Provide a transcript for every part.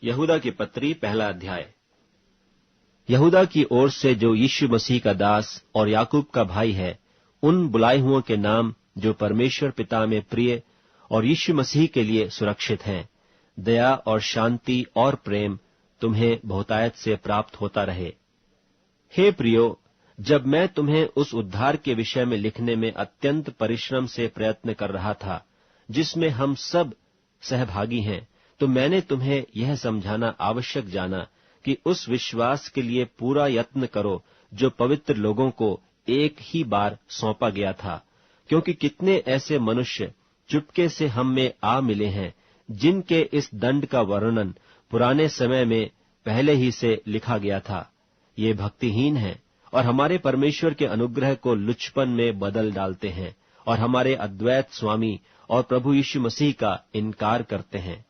यहूदा की पत्री पहला अध्याय। यहूदा की ओर से जो यीशु मसीह का दास और याकूब का भाई है, उन बुलाए हुओं के नाम जो परमेश्वर पिता में प्रिय और यीशु मसीह के लिए सुरक्षित हैं, दया और शांति और प्रेम तुम्हें बहुतायत से प्राप्त होता रहे। हे प्रियो, जब मैं तुम्हें उस उद्धार के विषय में लिखने में अत्यंत परिश्रम से प्रयत्न कर रहा था, जिसमें हम सब सहभागी हैं, तो मैंने तुम्हें यह समझाना आवश्यक जाना कि उस विश्वास के लिए पूरा यत्न करो जो पवित्र लोगों को एक ही बार सौंपा गया था, क्योंकि कितने ऐसे मनुष्य चुपके से हम में आ मिले हैं, जिनके इस दंड का वर्णन पुराने समय में पहले ही से लिखा गया था। ये भक्तिहीन हैं और हमारे परमेश्वर के अनुग्रह को लुचपन में बदल डालते हैं और हमारे अद्वैत स्वामी और प्रभु यीशु मसीह का इनकार करते हैं।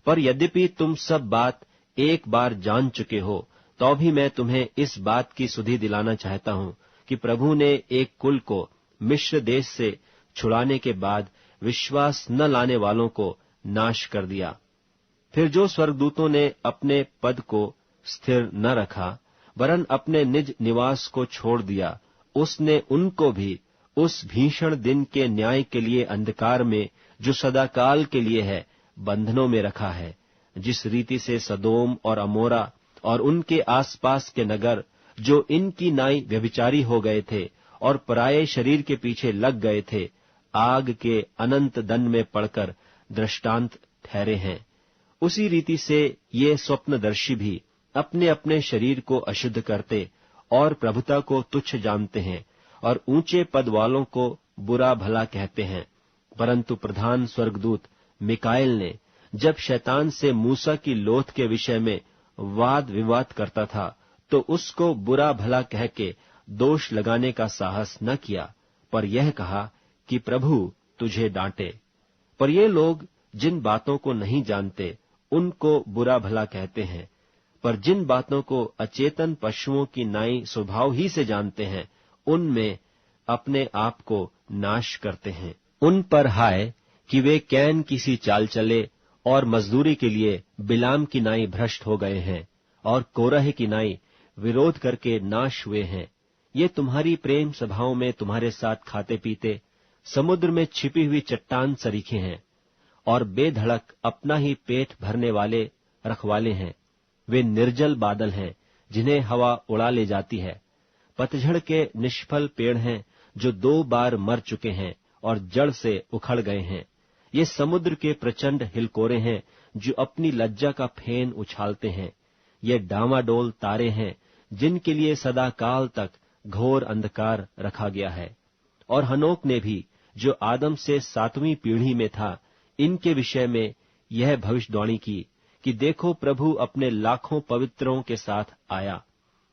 पर यद्यपि तुम सब बात एक बार जान चुके हो, तो भी मैं तुम्हें इस बात की सुधि दिलाना चाहता हूं कि प्रभु ने एक कुल को मिस्र देश से छुड़ाने के बाद विश्वास न लाने वालों को नाश कर दिया। फिर जो स्वर्गदूतों ने अपने पद को स्थिर न रखा, वरन अपने निज निवास को छोड़ दिया, उसने उनको भी उस भीषण दिन के न्याय के लिए अंधकार में, जो सदाकाल के लिए है, बंधनों में रखा है। जिस रीति से सदोम और अमोरा और उनके आसपास के नगर, जो इनकी नाई व्यभिचारी हो गए थे और पराये शरीर के पीछे लग गए थे, आग के अनंत दंड में पड़कर दृष्टांत ठहरे हैं, उसी रीति से ये स्वप्नदर्शी भी अपने अपने शरीर को अशुद्ध करते और प्रभुता को तुच्छ जानते हैं और ऊंचे पद वालों को बुरा भला कहते हैं। परंतु प्रधान स्वर्गदूत मिकाएल ने जब शैतान से मूसा की लोथ के विषय में वाद विवाद करता था, तो उसको बुरा भला कह के दोष लगाने का साहस न किया, पर यह कहा कि प्रभु तुझे डांटे। पर ये लोग जिन बातों को नहीं जानते, उनको बुरा भला कहते हैं, पर जिन बातों को अचेतन पशुओं की नाई स्वभाव ही से जानते हैं, उनमें अपने आप को नाश करते हैं। उन पर हाय कि वे कैन की सी चाल चले और मजदूरी के लिए बिलाम की नाई भ्रष्ट हो गए हैं और कोरह की नाई विरोध करके नाश हुए हैं। ये तुम्हारी प्रेम सभाओं में तुम्हारे साथ खाते पीते समुद्र में छिपी हुई चट्टान सरीखे हैं और बेधड़क अपना ही पेट भरने वाले रखवाले हैं। वे निर्जल बादल हैं जिन्हें हवा उड़ा ले जाती है, पतझड़ के निष्फल पेड़ हैं जो 2 बार मर चुके हैं और जड़ से उखड़ गए हैं। ये समुद्र के प्रचंड हिलकोरे हैं जो अपनी लज्जा का फेन उछालते हैं। ये डामाडोल तारे हैं जिनके लिए सदाकाल तक घोर अंधकार रखा गया है। और हनोक ने भी, जो आदम से 7वीं पीढ़ी में था, इनके विषय में यह भविष्यवाणी की कि देखो, प्रभु अपने लाखों पवित्रों के साथ आया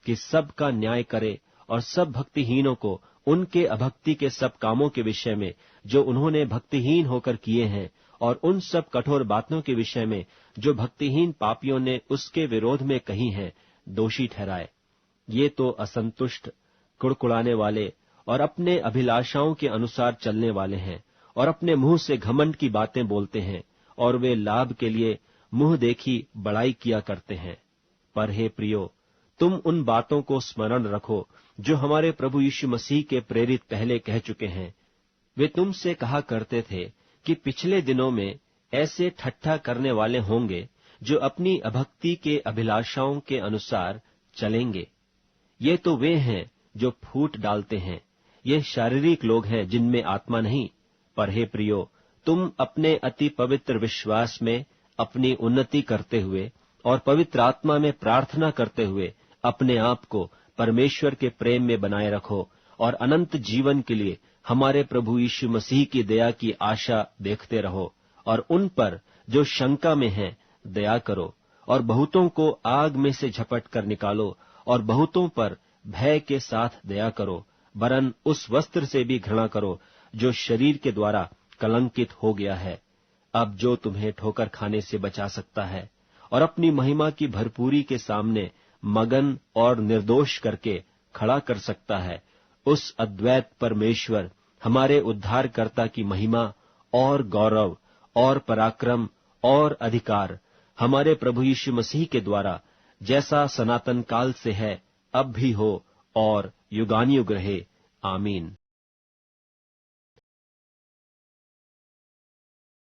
कि सबका न्याय करे और सब भक्तिहीनों को उनके अभक्ति के सब कामों के विषय में जो उन्होंने भक्तिहीन होकर किए हैं, और उन सब कठोर बातों के विषय में जो भक्तिहीन पापियों ने उसके विरोध में कही हैं, दोषी ठहराए। ये तो असंतुष्ट, कुड़कुड़ाने वाले और अपने अभिलाषाओं के अनुसार चलने वाले हैं और अपने मुंह से घमंड की बातें बोलते हैं, और वे लाभ के लिए मुंह देखी बड़ाई किया करते हैं। पर हे प्रियो, तुम उन बातों को स्मरण रखो जो हमारे प्रभु यीशु मसीह के प्रेरित पहले कह चुके हैं। वे तुमसे कहा करते थे कि पिछले दिनों में ऐसे ठट्ठा करने वाले होंगे जो अपनी अभक्ति के अभिलाषाओं के अनुसार चलेंगे। ये तो वे हैं जो फूट डालते हैं, ये शारीरिक लोग हैं जिनमें आत्मा नहीं। पर हे प्रियो, तुम अपने अति पवित्र विश्वास में अपनी उन्नति करते हुए और पवित्र आत्मा में प्रार्थना करते हुए अपने आप को परमेश्वर के प्रेम में बनाए रखो और अनंत जीवन के लिए हमारे प्रभु यीशु मसीह की दया की आशा देखते रहो। और उन पर जो शंका में हैं दया करो, और बहुतों को आग में से झपट कर निकालो, और बहुतों पर भय के साथ दया करो, वरन उस वस्त्र से भी घृणा करो जो शरीर के द्वारा कलंकित हो गया है। अब जो तुम्हें ठोकर खाने से बचा सकता है और अपनी महिमा की भरपूरी के सामने मगन और निर्दोष करके खड़ा कर सकता है, उस अद्वैत परमेश्वर हमारे उद्धारकर्ता की महिमा और गौरव और पराक्रम और अधिकार हमारे प्रभु यीशु मसीह के द्वारा, जैसा सनातन काल से है, अब भी हो और युगानुयुग रहे। आमीन।